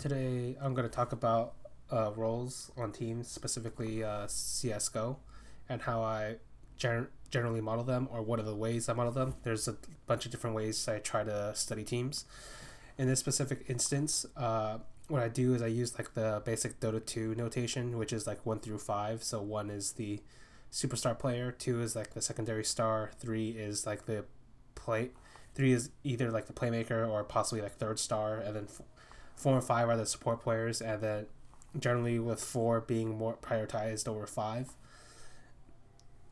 Today I'm going to talk about roles on teams, specifically CSGO, and how I generally model them, or what are the ways I model them. There's a bunch of different ways I try to study teams. In this specific instance, what I do is I use like the basic Dota 2 notation, which is like 1 through 5. So 1 is the superstar player, 2 is like the secondary star, 3 is like the play. 3 is either like the playmaker or possibly like third star, and then 4 and 5 are the support players, and then generally with 4 being more prioritized over 5.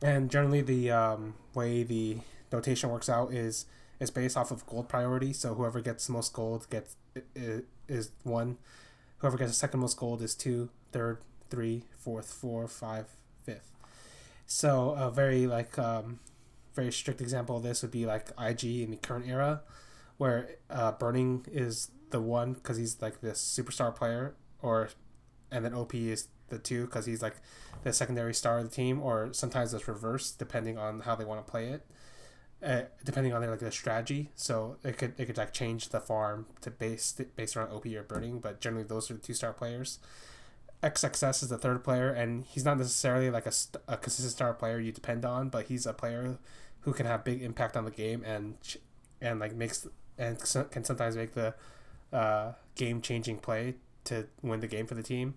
And generally the way the notation works out is it's based off of gold priority. So whoever gets the most gold is 1. Whoever gets the second most gold is 2. Third, 3. Fourth, 4. 5. Fifth. So a very strict example of this would be like IG in the current era, where Burning is the 1 because he's like this superstar player, and then OP is the 2 because he's like the secondary star of the team, or sometimes it's reversed depending on how they want to play it, depending on their like their strategy. So it could like change the farm to based around OP or Burning, but generally those are the 2-star players. XXS is the 3rd player, and he's not necessarily like a consistent star player you depend on, but he's a player who can have big impact on the game and like makes and can sometimes make the game changing play to win the game for the team.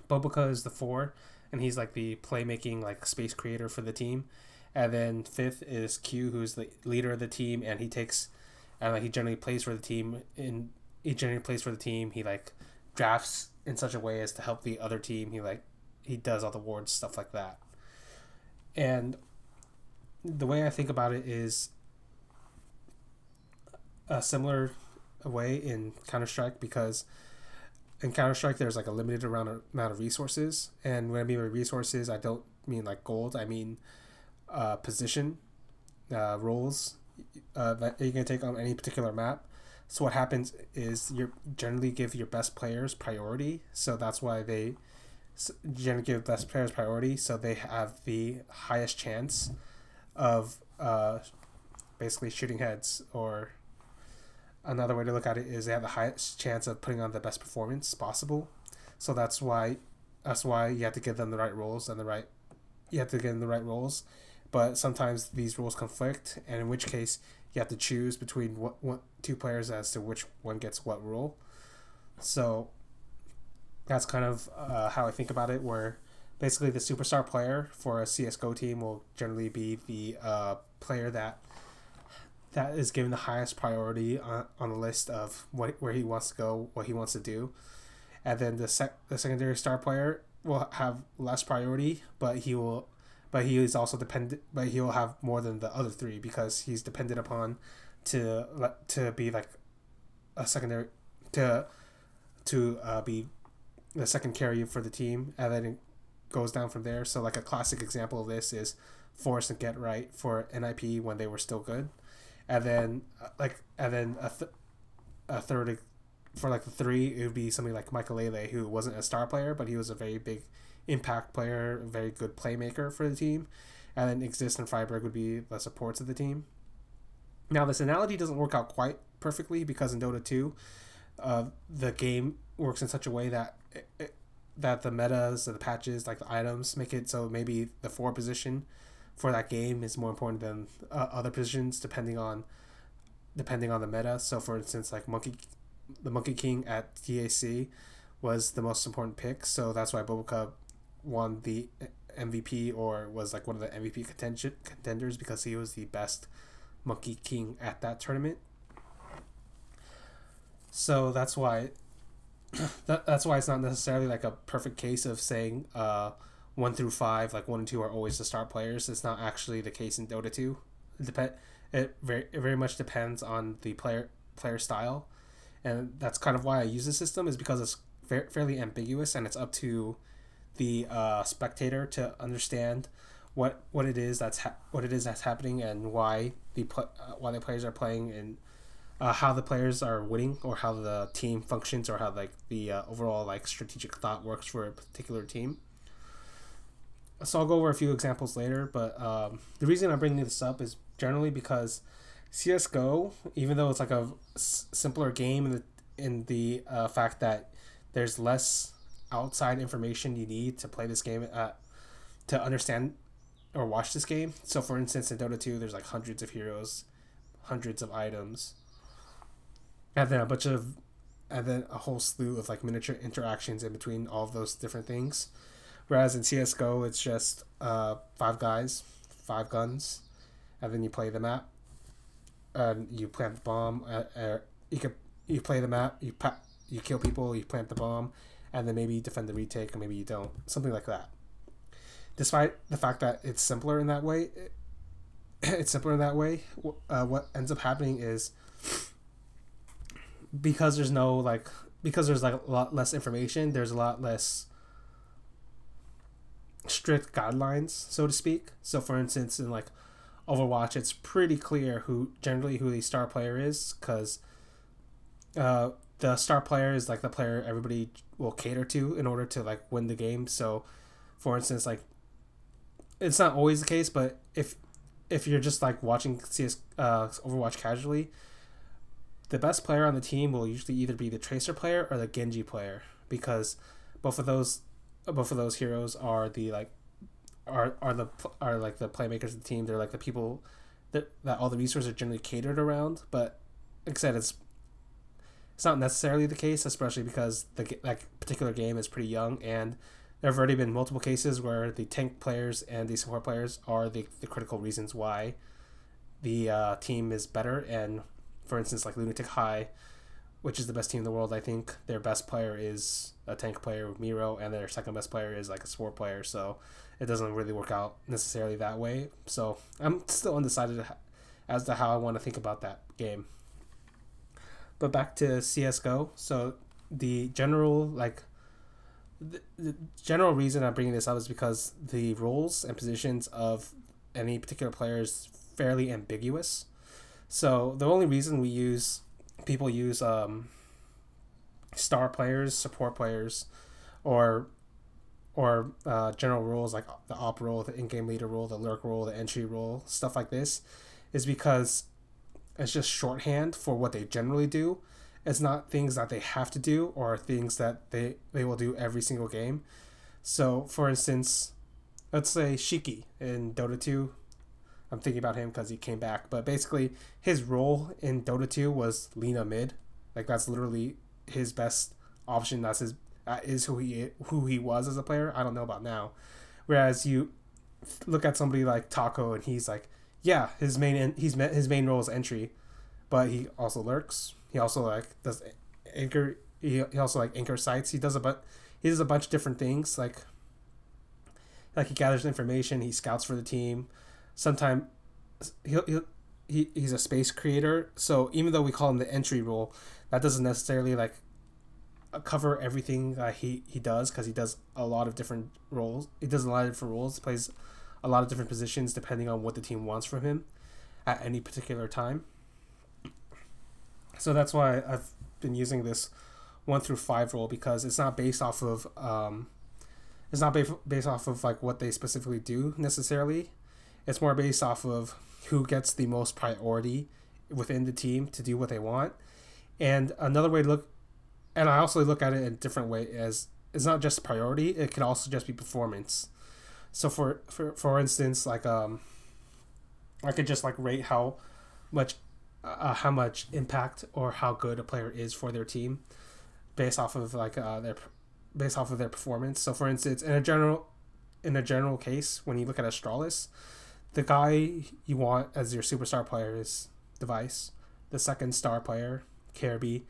Bobica is the 4, and he's like the playmaking like space creator for the team. And then 5th is Q, who's the leader of the team, and he generally plays for the team. He like drafts in such a way as to help the other team. He does all the wards, stuff like that. And the way I think about it is a similar way in Counter-Strike, because in Counter-Strike there's like a limited amount of resources, and when I mean by resources, I don't mean like gold. I mean position, roles that you can take on any particular map. So what happens is you generally give your best players priority, so that's why they generally give best players priority, so they have the highest chance of basically shooting heads, or another way to look at it is they have the highest chance of putting on the best performance possible. So that's why you have to give them the right roles But sometimes these roles conflict, and in which case you have to choose between what 2 players as to which one gets what role. So that's kind of how I think about it, where basically the superstar player for a CSGO team will generally be the player that is given the highest priority on the list of where he wants to go, what he wants to do. And then the secondary star player will have less priority, but he will have more than the other 3, because he's dependent upon to be like a secondary to be the second carry for the team, and then it goes down from there. So like a classic example of this is Force and Get Right for NIP when they were still good, and then a third for like the 3, it would be somebody like Michael Lele, who wasn't a star player, but he was a very big impact player, a very good playmaker for the team. And then Exist and Freiburg would be the supports of the team. Now this analogy doesn't work out quite perfectly, because in Dota 2 the game works in such a way that the metas, the patches, like the items, make it so maybe the 4 position for that game is more important than other positions depending on the meta. So for instance, like the Monkey King at DAC was the most important pick, so that's why Bobica won the MVP, or was like one of the MVP contenders, because he was the best Monkey King at that tournament. So that's why it's not necessarily like a perfect case of saying 1 through 5, like 1 and 2 are always the star players. It's not actually the case in Dota 2. It very much depends on the player style, and that's kind of why I use this system, is because it's fairly ambiguous, and it's up to the spectator to understand what it is that's happening, and why the players are playing, and how the players are winning, or how the team functions, or how like the overall like strategic thought works for a particular team. So I'll go over a few examples later, but the reason I'm bringing this up is generally because CSGO, even though it's like a simpler game in the fact that there's less outside information you need to play this game, to understand or watch this game. So, for instance, in Dota 2, there's like hundreds of heroes, hundreds of items, and then a whole slew of like miniature interactions in between all of those different things. Whereas in CS:GO, it's just five guys, five guns, and then you play the map, and you plant the bomb. You play the map, you kill people, you plant the bomb, and then maybe you defend the retake, or maybe you don't, something like that. Despite the fact that it's simpler in that way, what ends up happening is, because there's a lot less information, there's a lot less strict guidelines, so to speak. So for instance, in like Overwatch, it's pretty clear who the star player is, because the star player is like the player everybody will cater to in order to like win the game. So for instance, like, it's not always the case, but if you're just like watching Overwatch casually, the best player on the team will usually either be the Tracer player or the Genji player, because both of those heroes are the like are the playmakers of the team. They're like the people that all the resources are generally catered around. But like I said, it's not necessarily the case, especially because that particular game is pretty young, and there have already been multiple cases where the tank players and the support players are the critical reasons why the team is better. And for instance, like Lunatic High, which is the best team in the world, I think their best player is a tank player with Miro, and their second best player is like a support player. So it doesn't really work out necessarily that way. So I'm still undecided as to how I want to think about that game. But back to CSGO. So the general reason I'm bringing this up is because the roles and positions of any particular player is fairly ambiguous. So the only reason people use star players, support players, or general roles like the op role, the in-game leader role, the lurk role, the entry role, stuff like this, is because it's just shorthand for what they generally do. It's not things that they have to do or things that they will do every single game. So, for instance, let's say Shiki in Dota 2. I'm thinking about him because he came back. But basically, his role in Dota 2 was Lina mid. Like, that's literally his best option. That is who he was as a player. I don't know about now. Whereas you look at somebody like Taco, and he's like, yeah, his main role is entry, but he also lurks. He also like does anchor. He also like anchor sites. He does a bunch of different things. Like he gathers information. He scouts for the team. Sometimes he's a space creator. So even though we call him the entry role, that doesn't necessarily like cover everything he does, because he does a lot of different roles. He does a lot of different roles. He plays a lot of different positions depending on what the team wants from him at any particular time. So that's why I've been using this 1 through 5 role, because it's not based off of like what they specifically do necessarily. It's more based off of who gets the most priority within the team to do what they want. And another way to look, and I also look at it in a different way, as it's not just priority, it can also just be performance. So for instance, like I could just like rate how much impact or how good a player is for their team based off of their performance. So for instance, in a general case, when you look at Astralis, the guy you want as your superstar player is Device. The second star player, Kirby.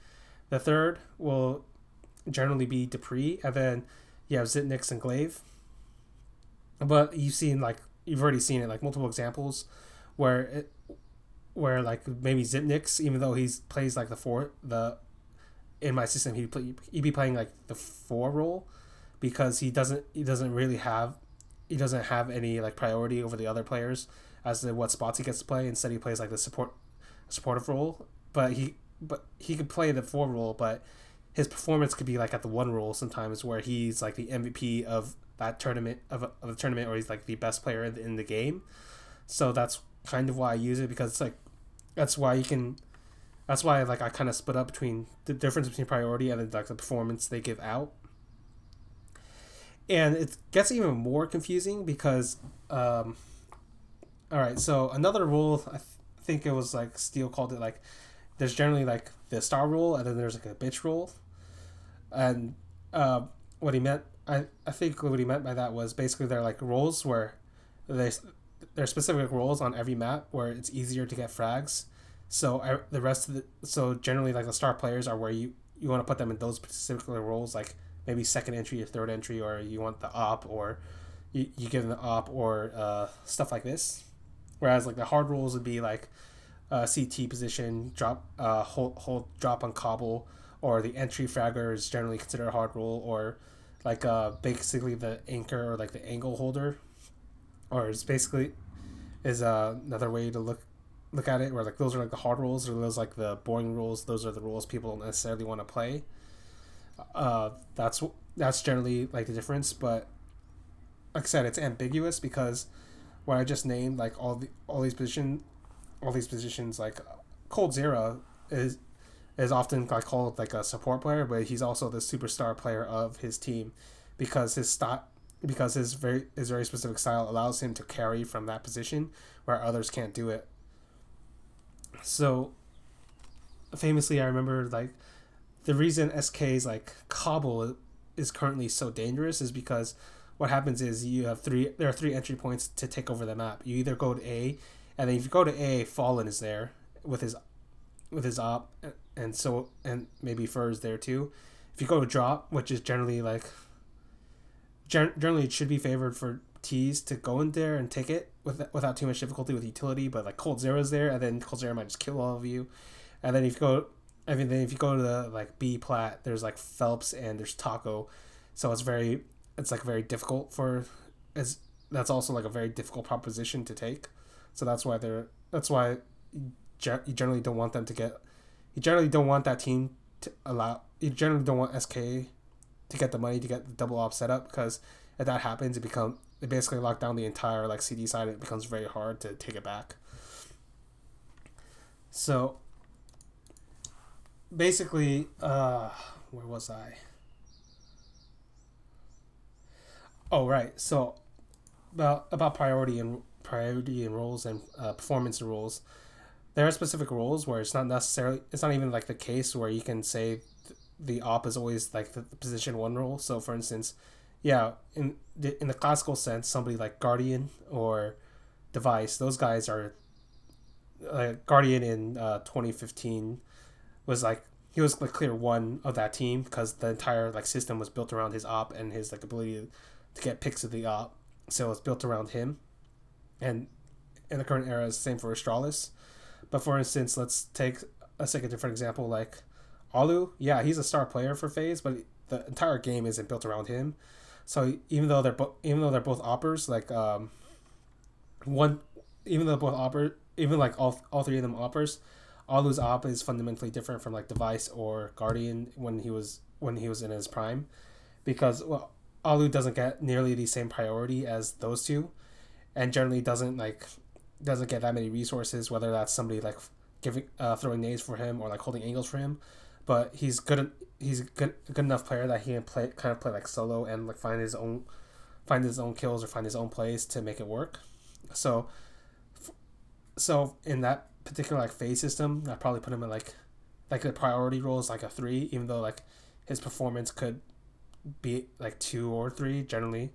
The third will generally be Dupree, and then you have Zitnix and Glaive. But you've already seen it, like multiple examples where like maybe Zitnix, even though he plays like in my system he'd be playing like the 4 role, because he doesn't have any like priority over the other players as to what spots he gets to play. Instead, he plays like the supportive role, but he could play the 4 role, but his performance could be like at the 1 role sometimes, where he's like the MVP of that tournament of the tournament, or he's like the best player in the game. So that's kind of why I use it, because it's like that's why you can That's why like I kind of split up between the difference between priority and then like the performance they give out. And it gets even more confusing because all right, so another rule, think it was like Steele called it like there's generally like the star rule and then there's like a bitch rule. And what he meant, I think what he meant by that was basically they're like roles where they there's specific roles on every map where it's easier to get frags. So the rest of the so generally like the star players are where you want to put them in those particular roles, like maybe second entry or third entry, or you want the op, or you give them the op, or stuff like this. Whereas like the hard roles would be like CT position, drop, hold drop on cobble, or the entry fragger is generally considered a hard role, or like basically the anchor or like the angle holder, or it's basically is another way to look at it, where like those are like the hard rules, or those like the boring rules. Those are the rules people don't necessarily want to play. That's generally like the difference, but like I said, it's ambiguous because what I just named, like all these positions, like Cold Zero is often like called like a support player, but he's also the superstar player of his team because his very specific style allows him to carry from that position where others can't do it. So famously, I remember like the reason SK's like Cobble is currently so dangerous is because what happens is there are three entry points to take over the map. You either go to A, and then if you go to A, Fallen is there with his op, and maybe Fur is there too. If you go to drop, which is generally like generally it should be favored for T's to go in there and take it without too much difficulty with utility, but like Cold Zero's there, and then Cold Zero might just kill all of you. And then if you go to the like B plat, there's like Phelps and there's Taco, so it's like very difficult that's also like a very difficult proposition to take. So that's why you generally don't want them to get, you generally don't want that team to allow, you generally don't want SK to get the money to get the double op set up, because if that happens, it basically lock down the entire like CD side, and it becomes very hard to take it back. So basically, where was I? Oh right, so about priority and roles and performance and roles. There are specific roles where it's not even like the case where you can say the op is always like the position one role. So for instance, yeah, in the classical sense, somebody like Guardian or Device, those guys are Guardian in 2015 was like he was the clear one of that team because the entire like system was built around his op and his like ability to get picks of the op, so it's built around him. And in the current era, it's the same for Astralis. But for instance, let's take a different example, like Alu. Yeah, he's a star player for FaZe, but the entire game isn't built around him. So even though they're both oppers, like even like all three of them oppers, Alu's op is fundamentally different from like Device or Guardian when he was in his prime, because Alu doesn't get nearly the same priority as those two, and generally doesn't get that many resources, whether that's somebody like throwing nades for him or like holding angles for him. But he's good enough player that he can play like solo and like find his own kills or find his own plays to make it work. So in that particular like phase system, I probably put him in like the priority role is like a 3, even though like his performance could be like 2 or 3 generally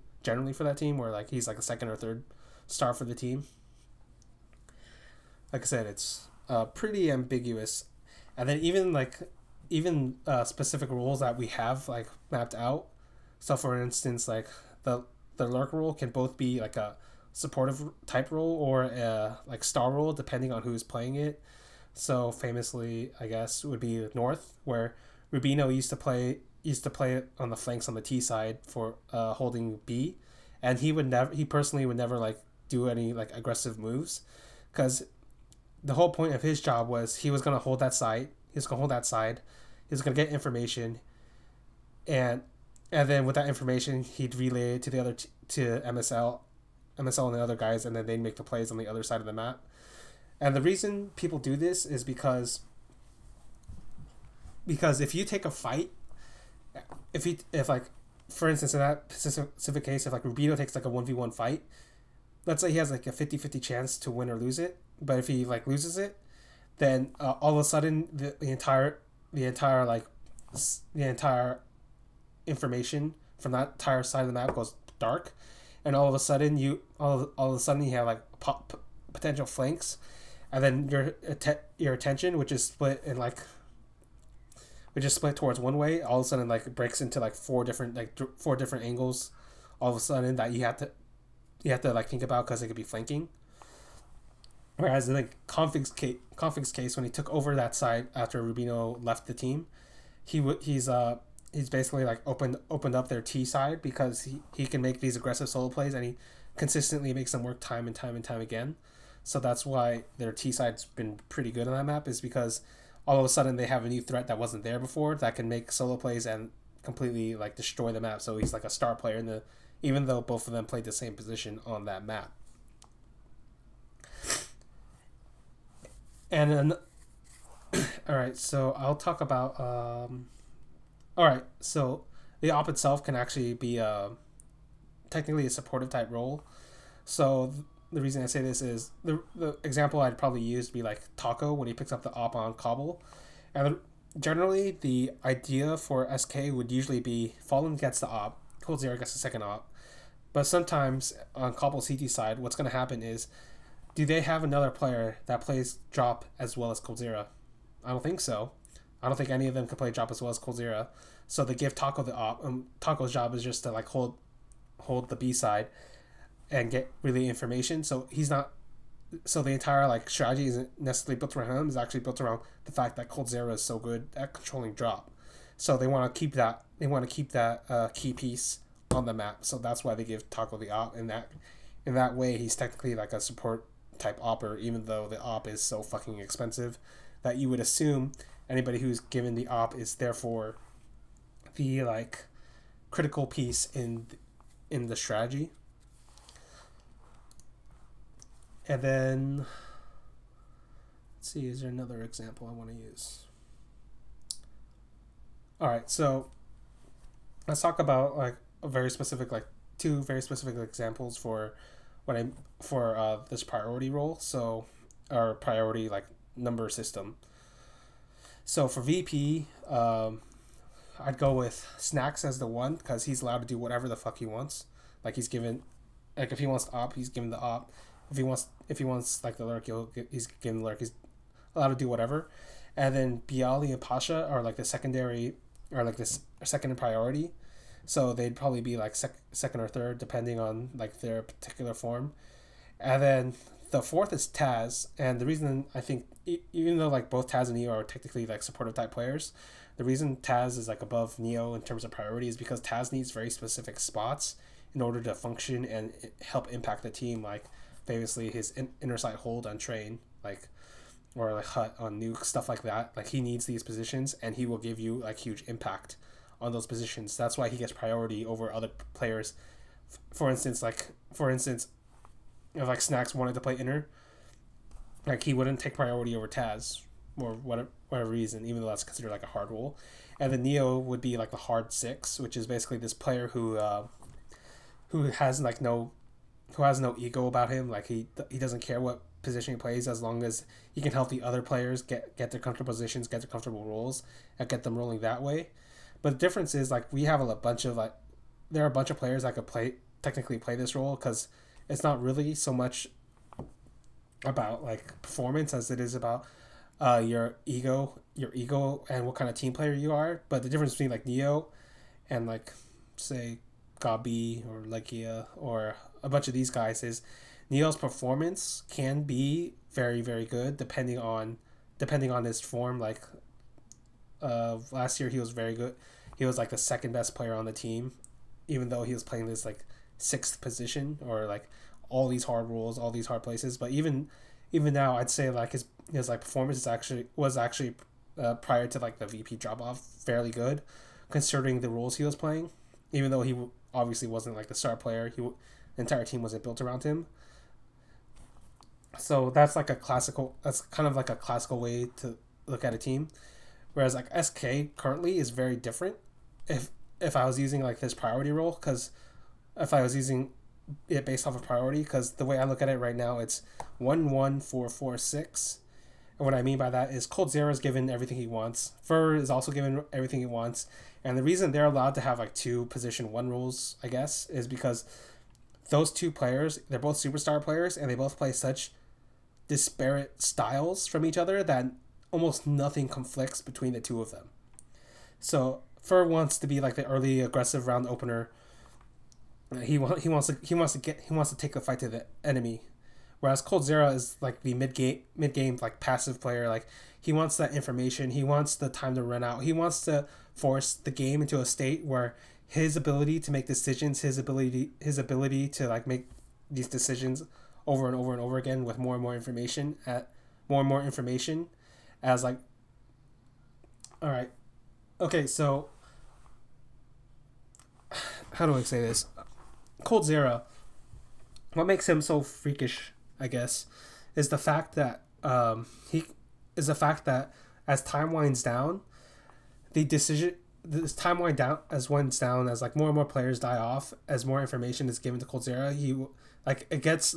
for that team, where like he's like a second or third star for the team. Like I said, it's pretty ambiguous. And then even specific rules that we have like mapped out. So for instance, like the lurk rule can both be like a supportive type role or a like star role depending on who's playing it. So famously, I guess, would be North, where Rubino used to play it on the flanks on the T side for holding B, and he personally would never like do any like aggressive moves, because the whole point of his job was he was gonna hold that side. He was gonna get information, and then with that information, he'd relay it to the other to MSL and the other guys, and then they'd make the plays on the other side of the map. And the reason people do this is because because if you take a fight, if like, for instance, in that specific case, if like Rubino takes like a 1v1 fight, let's say he has like a 50-50 chance to win or lose it, but if he like loses it, then all of a sudden the entire like the entire information from that entire side of the map goes dark, and all of a sudden all of a sudden you have like potential flanks, and then your attention, which is split towards one way, all of a sudden like breaks into like four different angles, all of a sudden that you have to like think about because it could be flanking. Whereas in like Config's case, when he took over that side after Rubino left the team, he's basically like opened up their T side because he can make these aggressive solo plays, and he consistently makes them work time and time and time again. So that's why their T side's been pretty good on that map, is because all of a sudden they have a new threat that wasn't there before that can make solo plays and completely like destroy the map. So he's like a star player even though both of them played the same position on that map. And then, all right, so I'll talk about. All right, so the op itself can actually be technically a supportive type role. So the reason I say this is the example I'd probably use would be like Taco when he picks up the op on Cobble, and generally the idea for SK would usually be Fallen gets the op, Cold Zero gets the second op, but sometimes on Cobble CT side, what's going to happen is, do they have another player that plays drop as well as Coldzera? I don't think so. I don't think any of them can play drop as well as Coldzera. So they give Taco the op. Taco's job is just to like hold the B side and get really information. So he's not. So the entire like strategy isn't necessarily built around him. It's actually built around the fact that Coldzera is so good at controlling drop. So they want to keep that. They want to keep that key piece on the map. So that's why they give Taco the op. In that way, he's technically like a support type opper, even though the op is so fucking expensive that you would assume anybody who's given the op is therefore the like critical piece in the strategy. And then let's see, is there another example I want to use? All right, so let's talk about like a very specific, like two very specific examples for this priority role. So our priority like number system. So for VP, I'd go with Snacks as the one, because he's allowed to do whatever the fuck he wants. Like he's given, like if he wants the op, he's given the op. If he wants like the lurk, he's given the lurk. He's allowed to do whatever. And then Bialy and Pasha are like the secondary, or like this second in priority. So they'd probably be like second or third, depending on like their particular form. And then the fourth is Taz. And the reason I think, even though like both Taz and Neo are technically like supportive type players, the reason Taz is like above Neo in terms of priority is because Taz needs very specific spots in order to function and help impact the team. Like famously his inner sight hold on Train, like, or like Hut on Nuke, stuff like that. Like he needs these positions, and he will give you like huge impact on those positions. That's why he gets priority over other players. For instance, if like Snacks wanted to play inner, like he wouldn't take priority over Taz or whatever reason, even though that's considered like a hard role. And then Neo would be like the hard 6, which is basically this player who has no ego about him. Like he doesn't care what position he plays, as long as he can help the other players get their comfortable positions, get their comfortable roles, and get them rolling that way. But the difference is like there are a bunch of players that could technically play this role, because it's not really so much about like performance as it is about your ego and what kind of team player you are. But the difference between like Neo and like say Gabi or Legia or a bunch of these guys is Neo's performance can be very, very good depending on his form. Like last year he was very good. He was like the second best player on the team, even though he was playing this like 6th position, or like all these hard roles, all these hard places. But even now, I'd say like his like performance was actually prior to like the VP drop off fairly good, considering the roles he was playing. Even though he obviously wasn't like the star player, the entire team wasn't built around him. So that's kind of like a classical way to look at a team. Whereas like SK currently is very different. If I was using like this priority role, because if I was using it based off of priority, because the way I look at it right now, it's 1-1-4-4-6. And what I mean by that is coldzera is given everything he wants. Fur is also given everything he wants. And the reason they're allowed to have like two position one rules, I guess, is because those two players, they're both superstar players, and they both play such disparate styles from each other that almost nothing conflicts between the two of them. So Fur wants to be like the early aggressive round opener. He wants to take the fight to the enemy, whereas coldzera is like the mid game like passive player. Like he wants that information. He wants the time to run out. He wants to force the game into a state where his ability to make decisions, his ability to like make these decisions over and over and over again with more and more information as like, all right, okay, so how do I say this? coldzera, what makes him so freakish, I guess, is the fact that as time winds down, this time winds down as like more and more players die off, as more information is given to coldzera, it gets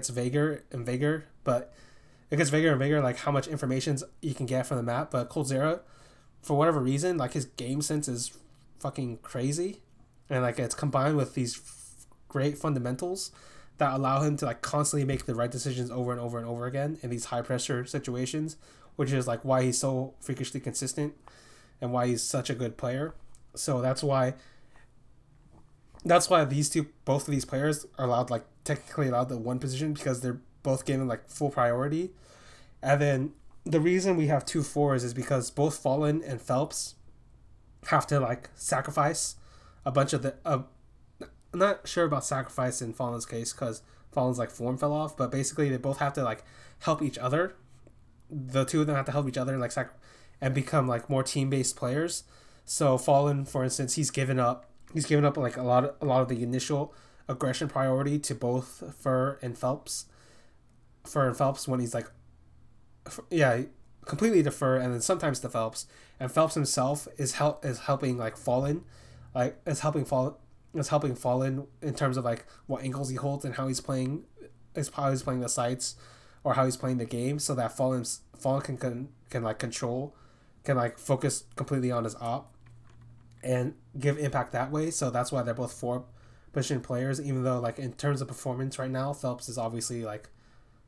vaguer and vaguer, but it gets vaguer and vaguer, like how much information you can get from the map. But coldzera, for whatever reason, like his game sense is fucking crazy, and like it's combined with these great fundamentals that allow him to like constantly make the right decisions over and over and over again in these high pressure situations, which is like why he's so freakishly consistent and why he's such a good player. So that's why both of these players are technically allowed the one position, because they're both given like full priority. And then the reason we have 2 4s is because both Fallen and Phelps have to like sacrifice a bunch of the I'm not sure about sacrifice in Fallen's case, because Fallen's like form fell off, but basically they both have to like help each other. The two of them have to help each other and like and become like more team-based players. So Fallen, for instance, he's given up like a lot of the initial aggression priority to both Fur and Phelps when he's like, yeah, completely to Fur, and then sometimes to Phelps. And Phelps himself is helping like Fallen, like is helping Fallen in terms of like what angles he holds and how he's playing the sites, or how he's playing the game, so that Fallen can like control, can like focus completely on his op and give impact that way. So that's why they're both 4 position players, even though like in terms of performance right now, Phelps is obviously like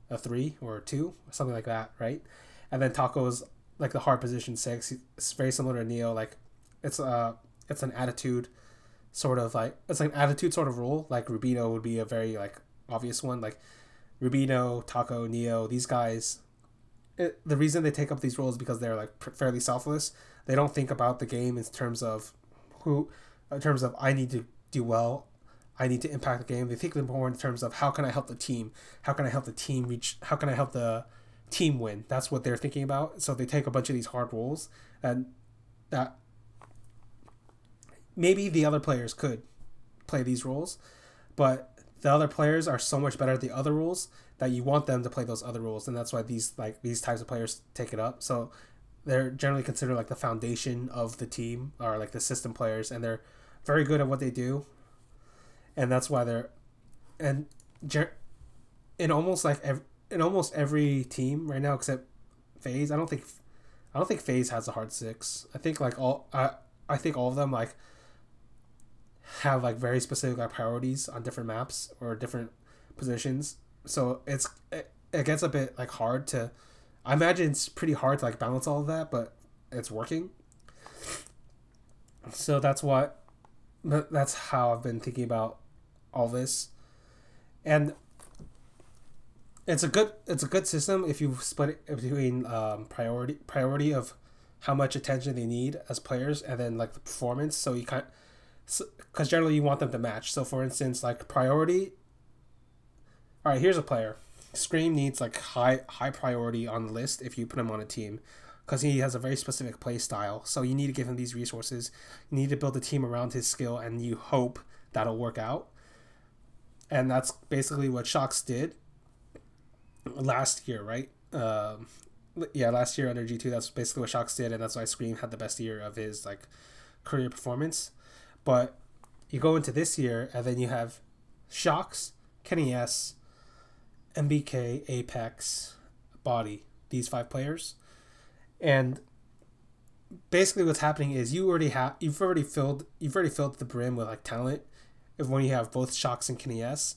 a 3 or a 2, something like that, right? And then Taco is like the hard position 6. It's very similar to Neo. Like it's an attitude sort of role. Like Rubino would be a very like obvious one. Like Rubino, Taco, Neo, these guys, the reason they take up these roles is because they're like fairly selfless. They don't think about the game in terms of I need to do well, I need to impact the game. They think more in terms of how can I help the team, how can I help the team win. That's what they're thinking about. So they take a bunch of these hard roles, and that maybe the other players could play these roles, but the other players are so much better at the other roles that you want them to play those other roles, and that's why these types of players take it up. So they're generally considered like the foundation of the team, or like the system players, and they're very good at what they do, and that's why they're in almost every team right now except FaZe. I don't think FaZe has a hard 6. I think all of them like have like very specific like priorities on different maps or different positions. So it gets a bit like hard to, I imagine it's pretty hard to like balance all of that, but it's working. So that's how I've been thinking about all this. And it's a good system if you split it between priority of how much attention they need as players, and then like the performance. So you because generally you want them to match. So for instance, like priority. All right, here's a player. Scream needs like high priority on the list if you put him on a team, because he has a very specific play style. So you need to give him these resources. You need to build a team around his skill, and you hope that'll work out. And that's basically what Shox did last year, right? yeah, last year under G2, that's basically what Shox did, and that's why Scream had the best year of his like career performance. But you go into this year, and then you have Shox, Kenny S, MBK, Apex, Body, these 5 players, and basically what's happening is you've already filled the brim with like talent if when you have both Shox and Kenny S.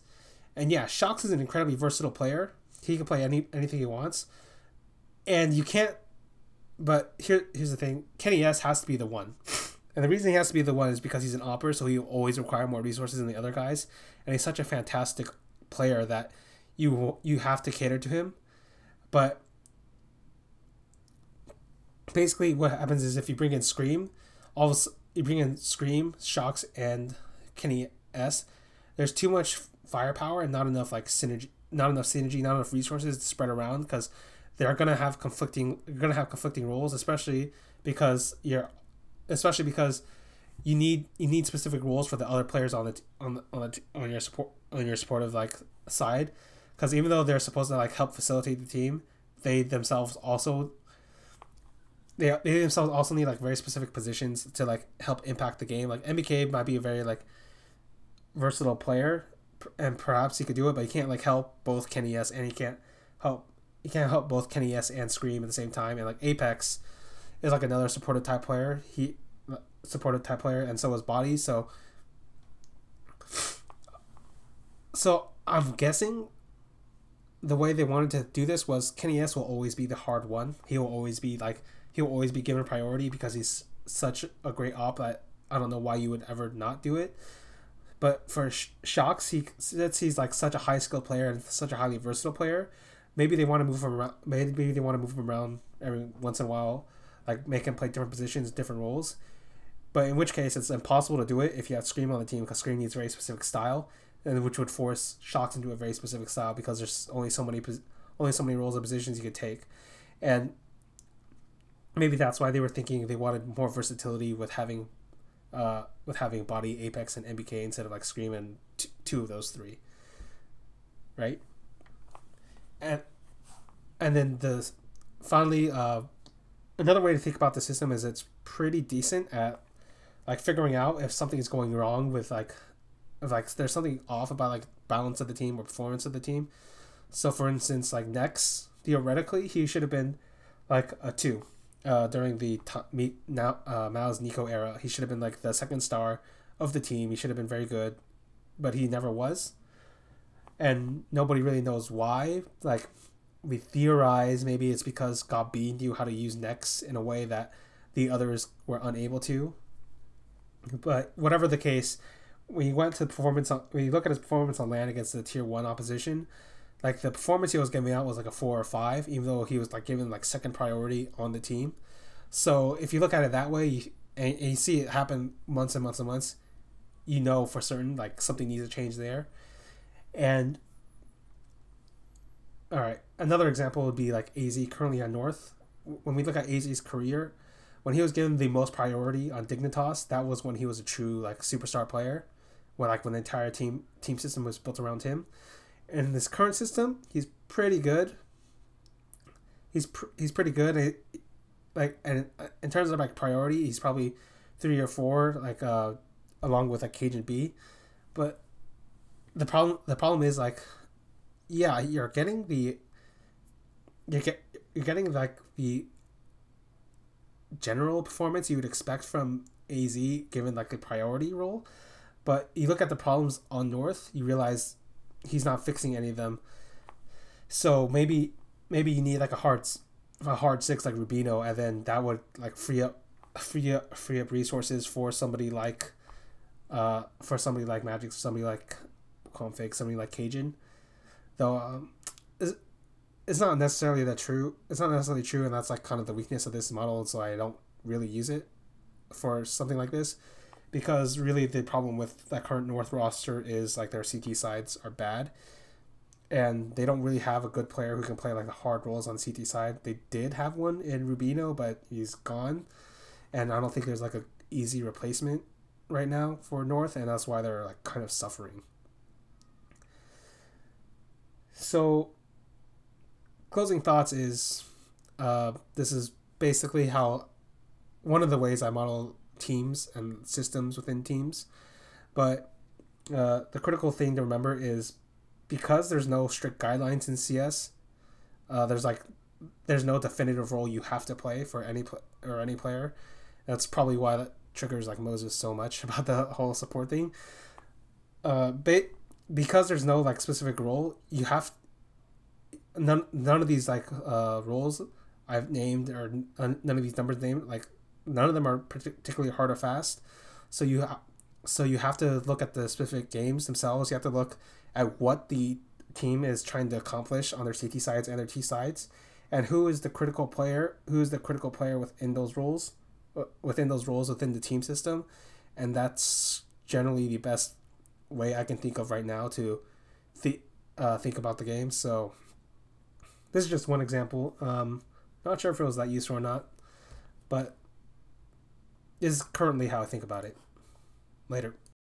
And yeah, Shox is an incredibly versatile player. He can play anything he wants. And you can't but here's the thing, Kenny S has to be the one. And the reason he has to be the one is because he's an opper, so he will always require more resources than the other guys. And he's such a fantastic player that you have to cater to him. But basically what happens is if you bring in Scream, you bring in Scream, Shox, and Kenny S, there's too much firepower and not enough synergy, not enough resources to spread around, because they're gonna have conflicting roles, especially because you need specific roles for the other players on your supportive side, because even though they're supposed to help facilitate the team, they themselves also need very specific positions to help impact the game. MBK might be a very versatile player, and perhaps he could do it, but he can't help both Kenny S and he can't help both Kenny S and Scream at the same time. And Apex is another supportive type player. And so is Body. So I'm guessing the way they wanted to do this was Kenny S will always be the hard one. He will always be given priority because he's such a great op that I don't know why you would ever not do it. But for Shox, since he's such a high skill player and such a highly versatile player, maybe they want to move him around. Maybe they want to move him around every once in a while, make him play different positions, different roles. But in which case, it's impossible to do it if you have Scream on the team, because Scream needs a very specific style, and which would force Shox into a very specific style because there's only so many roles and positions you could take. And maybe that's why they were thinking they wanted more versatility with having Body, Apex, and MBK instead of Scream and two of those three, right? And then finally another way to think about the system is it's pretty decent at figuring out if something is going wrong with if there's something off about balance of the team or performance of the team. So for instance, Nex, theoretically he should have been a 2 during the Mao's Nico era. He should have been the second star of the team. He should have been very good, but he never was, and nobody really knows why. We theorize maybe it's because Gabi knew how to use Nex in a way that the others were unable to. But whatever the case, when you look at his performance on LAN against the tier 1 opposition, the performance he was giving out was a 4 or 5, even though he was given second priority on the team. So if you look at it that way, and you see it happen months and months and months, you know for certain something needs to change there. And all right, another example would be AZ currently on North. When we look at AZ's career, when he was given the most priority on Dignitas, that was when he was a true superstar player, when the entire team system was built around him. And in this current system, he's pretty good. He's pretty good. And in terms of priority, he's probably 3 or 4, along with Cajun B. But the problem is yeah, you're getting the general performance you would expect from AZ given the priority role, but you look at the problems on North, you realize he's not fixing any of them. So maybe you need a hard 6 Rubino, and then that would free up resources for somebody like Magic, somebody like Config, somebody like Cajun. Though it's not necessarily true. It's not necessarily true, and that's kind of the weakness of this model. So I don't really use it for something like this, because really the problem with that current North roster is their CT sides are bad, and they don't really have a good player who can play the hard roles on CT side. They did have one in Rubino, but he's gone, and I don't think there's a easy replacement right now for North, and that's why they're kind of suffering. So closing thoughts is This is basically how one of the ways I model teams and systems within teams. But the critical thing to remember is because there's no strict guidelines in CS, there's no definitive role you have to play for any player. That's probably why that triggers like Moses so much about the whole support thing. Because there's no like specific role, you have none of these like roles I've named, or none of these numbers named, like none of them are particularly hard or fast. So you have to look at the specific games themselves. You have to look at what the team is trying to accomplish on their CT sides and their T sides, and who is the critical player within those roles within the team system. And that's generally the best way I can think of right now to think about the game. So this is just one example. Not sure if it was that useful or not, but is currently how I think about it. Later.